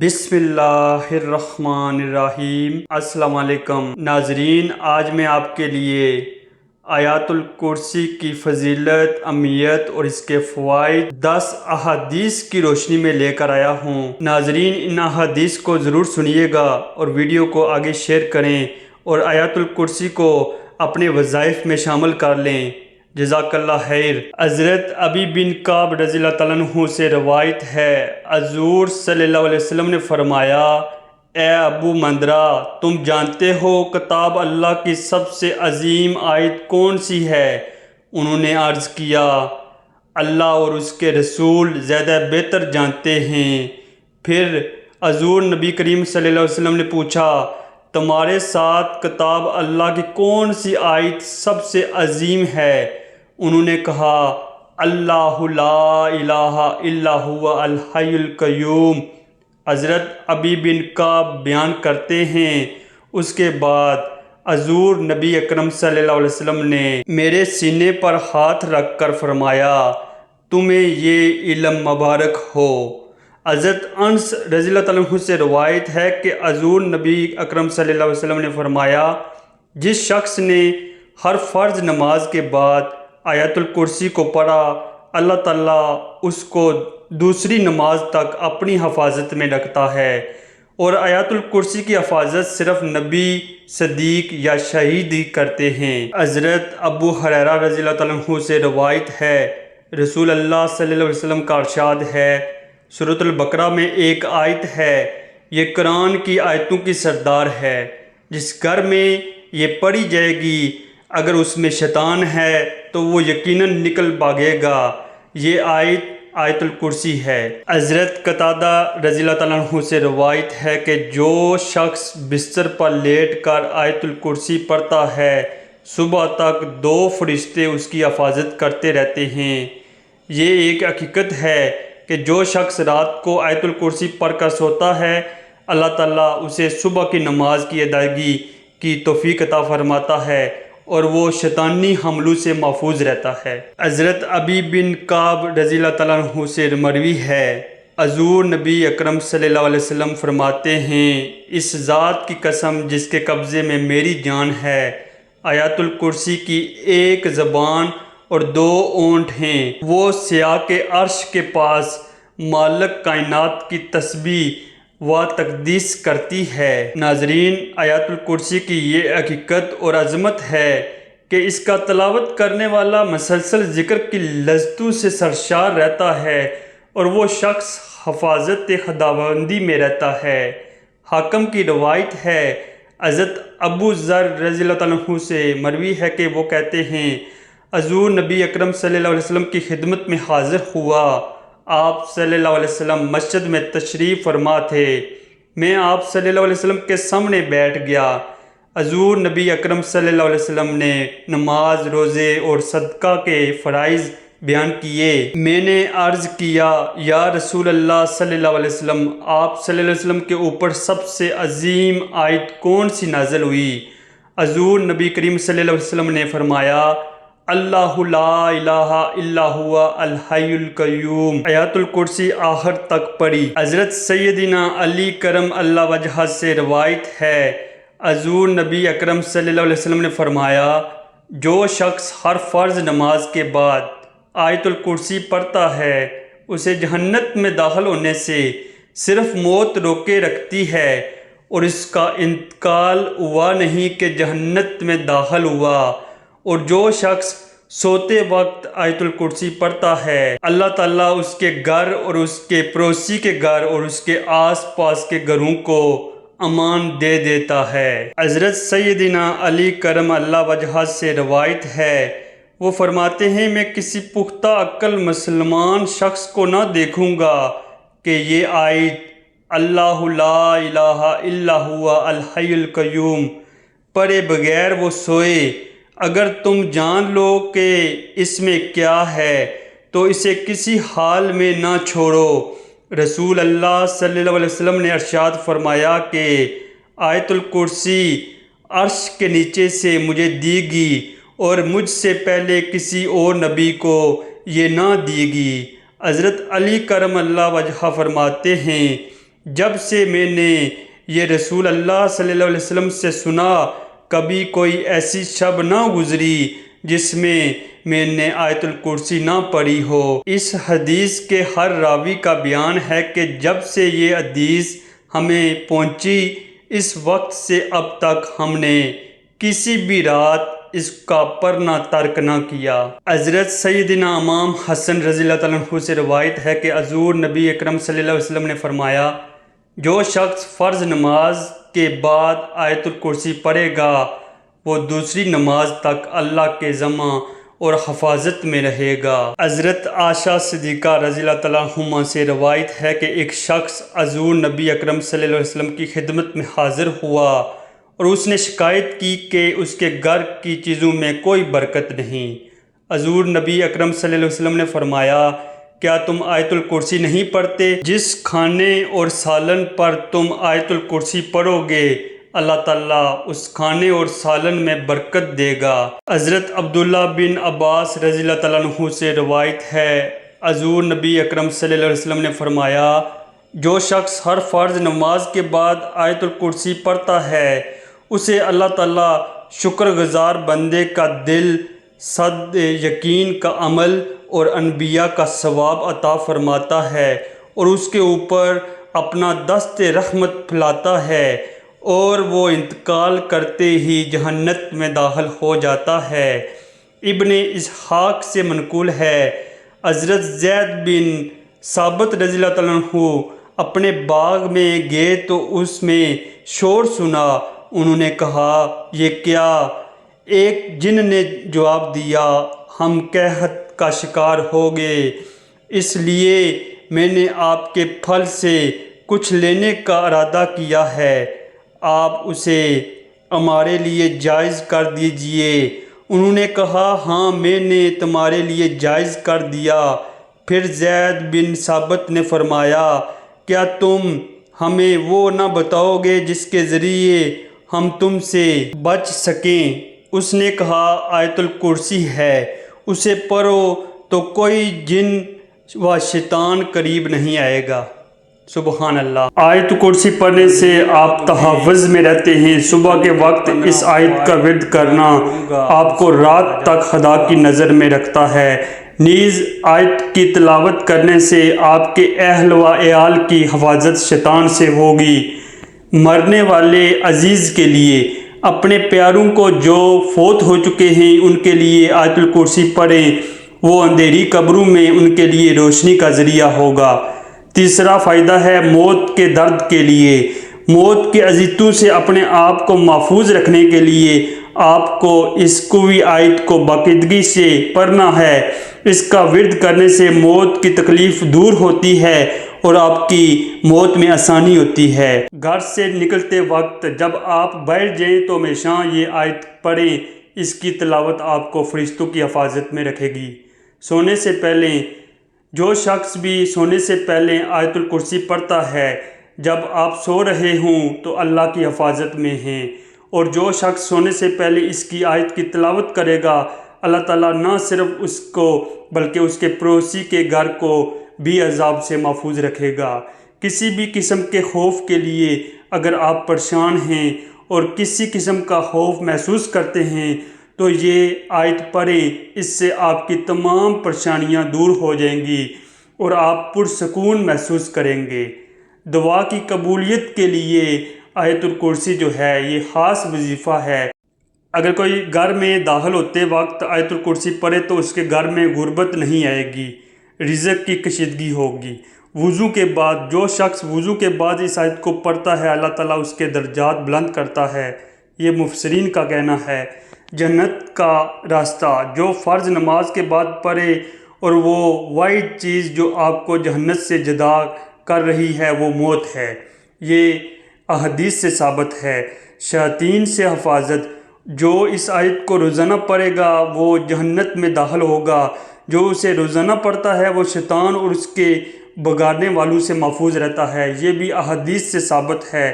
بسم اللہ الرحمن الرحیم۔ السلام علیکم ناظرین، آج میں آپ کے لیے آیات الکرسی کی فضیلت، اہمیت اور اس کے فوائد 10 احادیث کی روشنی میں لے کر آیا ہوں۔ ناظرین، ان احادیث کو ضرور سنیے گا اور ویڈیو کو آگے شیئر کریں اور آیات الکرسی کو اپنے وظائف میں شامل کر لیں۔ جزاک اللہ خیر۔ حضرت ابی بن کعب رضی اللہ تعالیٰ عنہ سے روایت ہے، حضور صلی اللہ علیہ وسلم نے فرمایا، اے ابو مندرہ، تم جانتے ہو کتاب اللہ کی سب سے عظیم آیت کون سی ہے؟ انہوں نے عرض کیا، اللہ اور اس کے رسول زیادہ بہتر جانتے ہیں۔ پھر حضور نبی کریم صلی اللہ علیہ وسلم نے پوچھا، تمہارے ساتھ کتاب اللہ کی کون سی آیت سب سے عظیم ہے؟ انہوں نے کہا، اللہ لا الہ الا هو الحی القیوم۔ حضرت ابی بن کعب بیان کرتے ہیں، اس کے بعد حضور نبی اکرم صلی اللہ علیہ وسلم نے میرے سینے پر ہاتھ رکھ کر فرمایا، تمہیں یہ علم مبارک ہو۔ حضرت انس رضی اللہ تعالیٰ عنہ سے روایت ہے کہ حضور نبی اکرم صلی اللہ علیہ وسلم نے فرمایا، جس شخص نے ہر فرض نماز کے بعد آیت الکرسی کو پڑھا، اللہ تعالیٰ اس کو دوسری نماز تک اپنی حفاظت میں رکھتا ہے، اور آیت الکرسی کی حفاظت صرف نبی، صدیق یا شہید ہی کرتے ہیں۔ حضرت ابو ہریرہ رضی اللہ تعالیٰ عنہ سے روایت ہے، رسول اللہ صلی اللہ علیہ وسلم کا ارشاد ہے، سورۃ البقرہ میں ایک آیت ہے، یہ قرآن کی آیتوں کی سردار ہے، جس گھر میں یہ پڑھی جائے گی، اگر اس میں شیطان ہے تو وہ یقیناً نکل بھاگے گا۔ یہ آیت الکرسی ہے۔ حضرت قتادہ رضی اللہ تعالیٰ عنہ سے روایت ہے کہ جو شخص بستر پر لیٹ کر آیت الکرسی پڑھتا ہے، صبح تک 2 فرشتے اس کی حفاظت کرتے رہتے ہیں۔ یہ ایک حقیقت ہے کہ جو شخص رات کو آیت الکرسی پڑھ کر سوتا ہے، اللہ تعالیٰ اسے صبح کی نماز کی ادائیگی کی توفیق عطا فرماتا ہے اور وہ شیطانی حملوں سے محفوظ رہتا ہے۔ حضرت ابی بن کعب رضی اللہ تعالیٰ عنہ سے مروی ہے، حضور نبی اکرم صلی اللہ علیہ وسلم فرماتے ہیں، اس ذات کی قسم جس کے قبضے میں میری جان ہے، آیت الکرسی کی 1 زبان اور 2 اونٹ ہیں، وہ سیاہ کے عرش کے پاس مالک کائنات کی تسبیح و تقدیس کرتی ہے۔ ناظرین، آیت الکرسی کی یہ حقیقت اور عظمت ہے کہ اس کا تلاوت کرنے والا مسلسل ذکر کی لذتوں سے سرشار رہتا ہے اور وہ شخص حفاظت خداوندی میں رہتا ہے۔ حاکم کی روایت ہے، حضرت ابو ذر رضی اللہ تعالیٰ عنہ سے مروی ہے کہ وہ کہتے ہیں، حضور نبی اکرم صلی اللہ علیہ وسلم کی خدمت میں حاضر ہوا، آپ صلی اللہ علیہ وسلم مسجد میں تشریف فرما تھے، میں آپ صلی اللہ علیہ وسلم کے سامنے بیٹھ گیا، حضور نبی اکرم صلی اللہ علیہ وسلم نے نماز، روزے اور صدقہ کے فرائض بیان کیے۔ میں نے عرض کیا، یا رسول اللہ صلی اللہ علیہ وسلم، آپ صلی اللہ علیہ وسلم کے اوپر سب سے عظیم آیت کون سی نازل ہوئی؟ حضور نبی کریم صلی اللہ علیہ وسلم نے فرمایا، اللہ لا الہ الا هو الحی القیوم۔ آیت الکرسی آخر تک پڑھی۔ حضرت سیدنا علی کرم اللہ وجہہ سے روایت ہے، حضور نبی اکرم صلی اللہ علیہ وسلم نے فرمایا، جو شخص ہر فرض نماز کے بعد آیت الکرسی پڑھتا ہے، اسے جہنم میں داخل ہونے سے صرف موت روکے رکھتی ہے، اور اس کا انتقال ہوا نہیں کہ جہنم میں داخل ہوا۔ اور جو شخص سوتے وقت آیت الکرسی پڑھتا ہے، اللہ تعالیٰ اس کے گھر اور اس کے پڑوسی کے گھر اور اس کے آس پاس کے گھروں کو امان دے دیتا ہے۔ حضرت سیدنا علی کرم اللہ وجہہ سے روایت ہے، وہ فرماتے ہیں، میں کسی پختہ عقل مسلمان شخص کو نہ دیکھوں گا کہ یہ آیت اللہ لا الہ الا هو الحی القیوم پڑھے بغیر وہ سوئے۔ اگر تم جان لو کہ اس میں کیا ہے تو اسے کسی حال میں نہ چھوڑو۔ رسول اللہ صلی اللہ علیہ وسلم نے ارشاد فرمایا کہ آیت الکرسی عرش کے نیچے سے مجھے دی گی اور مجھ سے پہلے کسی اور نبی کو یہ نہ دی گی۔ حضرت علی کرم اللہ وجہہ فرماتے ہیں، جب سے میں نے یہ رسول اللہ صلی اللہ علیہ وسلم سے سنا، کبھی کوئی ایسی شب نہ گزری جس میں نے آیت الکرسی نہ پڑھی ہو۔ اس حدیث کے ہر راوی کا بیان ہے کہ جب سے یہ حدیث ہمیں پہنچی، اس وقت سے اب تک ہم نے کسی بھی رات اس کا پڑھنا ترک نہ کیا۔ حضرت سیدنا امام حسن رضی اللہ تعالیٰ عنہ سے روایت ہے کہ حضور نبی اکرم صلی اللہ علیہ وسلم نے فرمایا، جو شخص فرض نماز کے بعد آیت الکرسی پڑھے گا وہ دوسری نماز تک اللہ کے ضمن اور حفاظت میں رہے گا۔ حضرت عائشہ صدیقہ رضی اللہ تعالیٰ عنہا سے روایت ہے کہ ایک شخص حضور نبی اکرم صلی اللہ علیہ وسلم کی خدمت میں حاضر ہوا اور اس نے شکایت کی کہ اس کے گھر کی چیزوں میں کوئی برکت نہیں۔ حضور نبی اکرم صلی اللہ علیہ وسلم نے فرمایا، کیا تم آیت الکرسی نہیں پڑھتے؟ جس کھانے اور سالن پر تم آیت الکرسی پڑھو گے، اللہ تعالیٰ اس کھانے اور سالن میں برکت دے گا۔ حضرت عبداللہ بن عباس رضی اللہ تعالیٰ عنہ سے روایت ہے، حضور نبی اکرم صلی اللہ علیہ وسلم نے فرمایا، جو شخص ہر فرض نماز کے بعد آیت الکرسی پڑھتا ہے، اسے اللہ تعالیٰ شکر گزار بندے کا دل، صد یقین کا عمل اور انبیاء کا ثواب عطا فرماتا ہے اور اس کے اوپر اپنا دست رحمت پھیلاتا ہے اور وہ انتقال کرتے ہی جہنت میں داخل ہو جاتا ہے۔ ابن اسحاق سے منقول ہے، حضرت زید بن ثابت رضی اللہ تعالیٰ عنہ اپنے باغ میں گئے تو اس میں شور سنا۔ انہوں نے کہا، یہ کیا؟ ایک جن نے جواب دیا، ہم قحط کا شکار ہو گئے، اس لیے میں نے آپ کے پھل سے کچھ لینے کا ارادہ کیا ہے، آپ اسے ہمارے لیے جائز کر دیجئے۔ انہوں نے کہا، ہاں میں نے تمہارے لیے جائز کر دیا۔ پھر زید بن ثابت نے فرمایا، کیا تم ہمیں وہ نہ بتاؤ گے جس کے ذریعے ہم تم سے بچ سکیں؟ اس نے کہا، آیت الکرسی ہے، اسے پڑھو تو کوئی جن و شیطان قریب نہیں آئے گا۔ سبحان اللہ۔ آیت کرسی پڑھنے سے آپ تحفظ میں رہتے ہیں۔ صبح کے وقت اس آیت کا ورد کرنا آپ کو رات تک خدا کی نظر میں رکھتا ہے۔ نیز آیت کی تلاوت کرنے سے آپ کے اہل و عیال کی حفاظت شیطان سے ہوگی۔ مرنے والے عزیز کے لیے، اپنے پیاروں کو جو فوت ہو چکے ہیں ان کے لیے آیت الکرسی پڑھیں، وہ اندھیری قبروں میں ان کے لیے روشنی کا ذریعہ ہوگا۔ تیسرا فائدہ ہے موت کے درد کے لیے۔ موت کے اذیتوں سے اپنے آپ کو محفوظ رکھنے کے لیے آپ کو اس قوی آیت کو باقاعدگی سے پڑھنا ہے۔ اس کا ورد کرنے سے موت کی تکلیف دور ہوتی ہے اور آپ کی موت میں آسانی ہوتی ہے۔ گھر سے نکلتے وقت جب آپ بیٹھ جائیں تو ہمیشہ یہ آیت پڑھیں، اس کی تلاوت آپ کو فرشتوں کی حفاظت میں رکھے گی۔ سونے سے پہلے، جو شخص بھی سونے سے پہلے آیت الکرسی پڑھتا ہے، جب آپ سو رہے ہوں تو اللہ کی حفاظت میں ہیں، اور جو شخص سونے سے پہلے اس کی آیت کی تلاوت کرے گا، اللہ تعالیٰ نہ صرف اس کو بلکہ اس کے پڑوسی کے گھر کو بھی عذاب سے محفوظ رکھے گا۔ کسی بھی قسم کے خوف کے لیے اگر آپ پریشان ہیں اور کسی قسم کا خوف محسوس کرتے ہیں تو یہ آیت پڑھیں، اس سے آپ کی تمام پریشانیاں دور ہو جائیں گی اور آپ پرسکون محسوس کریں گے۔ دعا کی قبولیت کے لیے آیت الکرسی جو ہے یہ خاص وظیفہ ہے۔ اگر کوئی گھر میں داخل ہوتے وقت آیت الکرسی پڑھے تو اس کے گھر میں غربت نہیں آئے گی، رزق کی کشیدگی ہوگی۔ وضو کے بعد، جو شخص وضو کے بعد اس آیت کو پڑھتا ہے اللہ تعالیٰ اس کے درجات بلند کرتا ہے، یہ مفسرین کا کہنا ہے۔ جنت کا راستہ، جو فرض نماز کے بعد پڑھے اور وہ واحد چیز جو آپ کو جہنت سے جدا کر رہی ہے وہ موت ہے، یہ احادیث سے ثابت ہے۔ شیاطین سے حفاظت، جو اس آیت کو روزانہ پڑھے گا وہ جہنت میں داخل ہوگا، جو اسے روزانہ پڑھتا ہے وہ شیطان اور اس کے بگاڑنے والوں سے محفوظ رہتا ہے، یہ بھی احادیث سے ثابت ہے۔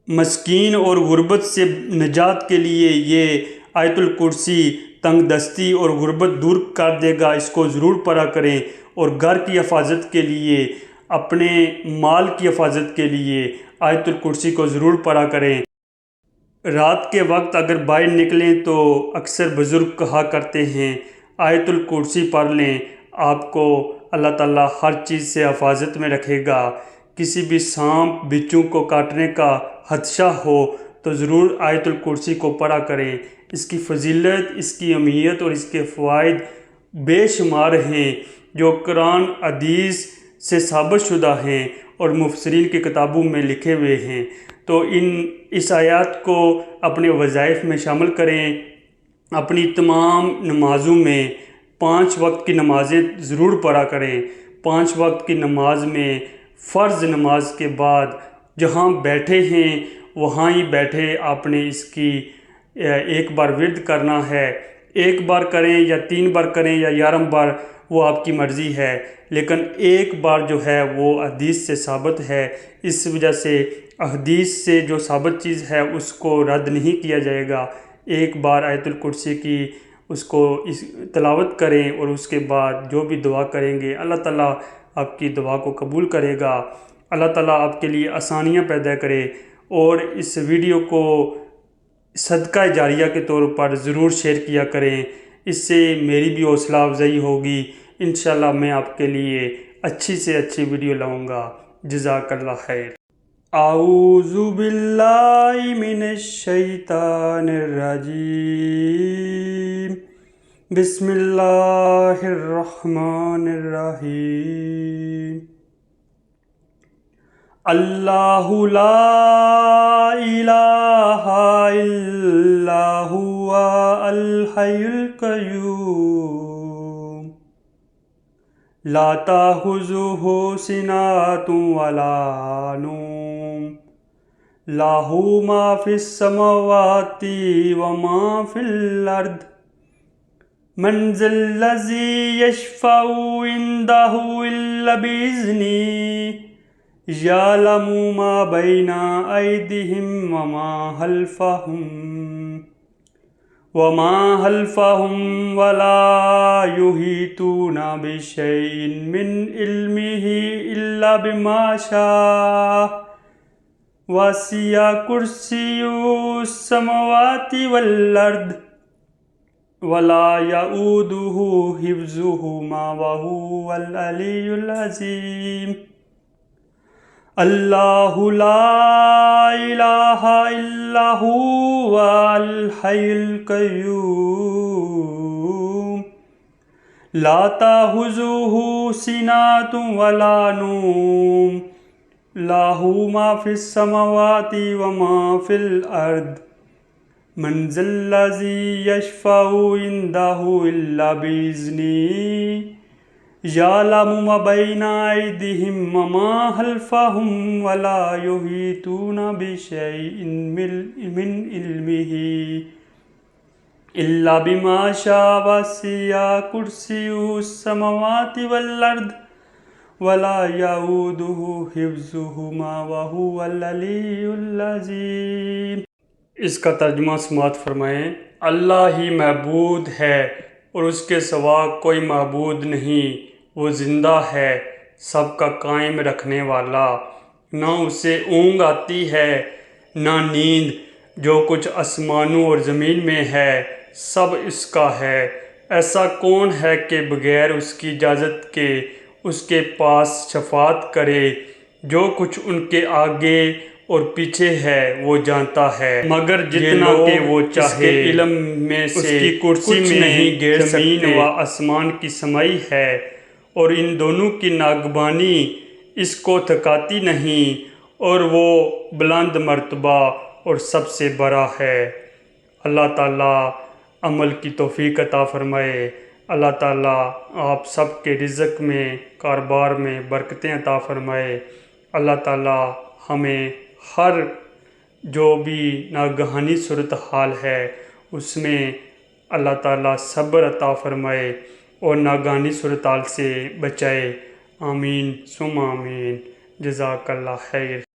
مسکین اور غربت سے نجات کے لیے یہ آیت الکرسی تنگ دستی اور غربت دور کر دے گا، اس کو ضرور پڑھا کریں۔ اور گھر کی حفاظت کے لیے اپنے مال کی حفاظت کے لیے آیت الکرسی کو ضرور پڑھا کریں۔ رات کے وقت اگر باہر نکلیں تو اکثر بزرگ کہا کرتے ہیں آیت الکرسی پڑھ لیں، آپ کو اللہ تعالیٰ ہر چیز سے حفاظت میں رکھے گا۔ کسی بھی سانپ بچھو کو کاٹنے کا خدشہ ہو تو ضرور آیت الکرسی کو پڑھا کریں۔ اس کی فضیلت، اس کی اہمیت اور اس کے فوائد بے شمار ہیں جو قرآن حدیث سے ثابت شدہ ہیں اور مفسرین کی کتابوں میں لکھے ہوئے ہیں۔ تو اس آیات کو اپنے وظائف میں شامل کریں، اپنی تمام نمازوں میں 5 وقت کی نمازیں ضرور پڑھا کریں۔ 5 وقت کی نماز میں فرض نماز کے بعد جہاں بیٹھے ہیں وہاں ہی بیٹھے آپ نے اس کی ایک بار ورد کرنا ہے۔ 1 بار کریں یا 3 بار کریں یا 11 بار، وہ آپ کی مرضی ہے، لیکن 1 بار جو ہے وہ حدیث سے ثابت ہے۔ اس وجہ سے حدیث سے جو ثابت چیز ہے اس کو رد نہیں کیا جائے گا۔ 1 بار آیت الکرسی کی اس کو تلاوت کریں اور اس کے بعد جو بھی دعا کریں گے اللہ تعالیٰ آپ کی دعا کو قبول کرے گا۔ اللہ تعالیٰ آپ کے لیے آسانیاں پیدا کرے، اور اس ویڈیو کو صدقہ جاریہ کے طور پر ضرور شیئر کیا کریں، اس سے میری بھی حوصلہ افزائی ہوگی۔ انشاءاللہ میں آپ کے لیے اچھی سے اچھی ویڈیو لاؤں گا۔ جزاک اللہ خیر۔ اعوذ باللہ من الشیطان الرجیم، بسم اللہ الرحمن الرحیم۔ اللہ لا الہ الا هو الحی القیوم، لا تأخذہ سنۃ ولا نوم، لہ ما فی السماوات وما فی الارض، من ذا الذی یشفع عندہ الا بإذنہ، یعلم ما بین ایدیہم وما خلفہم ولا یحیطون بشیء من علمہ الا بما شاء، وسع کرسیہ السماوات والارض ولا یؤودہ حفظہما وہو العلی العظیم۔ اللہ لا الہ الا هو الحی القیوم، لا تأخذہ سنۃ ولا نوم، لہ ما فی السماوات وما فی الارض، من ذا الذی یشفع عندہ الا بإذنہ، یعلم ما بین ایدیہم وما خلفہم ولا یحیطون بشیء من علمہ الا بما شاء، وسع کرسیہ السماوات والارض ولا یؤودہ حفظہما وہو العلی العظیم۔ اس کا ترجمہ سماعت فرمائیں۔ اللہ ہی معبود ہے اور اس کے سوا کوئی معبود نہیں۔ وہ زندہ ہے، سب کا قائم رکھنے والا، نہ اسے اونگ آتی ہے نہ نیند۔ جو کچھ آسمانوں اور زمین میں ہے سب اس کا ہے۔ ایسا کون ہے کہ بغیر اس کی اجازت کے اس کے پاس شفاعت کرے؟ جو کچھ ان کے آگے اور پیچھے ہے وہ جانتا ہے، مگر جتنا کہ وہ چاہے علم میں سے اس کی کرسی میں نہیں گھیر سکتے۔ زمین و آسمان کی سمائی ہے اور ان دونوں کی ناگبانی اس کو تھکاتی نہیں، اور وہ بلند مرتبہ اور سب سے بڑا ہے۔ اللہ تعالیٰ عمل کی توفیق عطا فرمائے۔ اللہ تعالیٰ آپ سب کے رزق میں، کاروبار میں برکتیں عطا فرمائے۔ اللہ تعالیٰ ہمیں ہر جو بھی ناگہانی صورتحال ہے اس میں اللہ تعالیٰ صبر عطا فرمائے اور ناگہانی صورتحال سے بچائے۔ آمین ثم آمین۔ جزاک اللہ خیر۔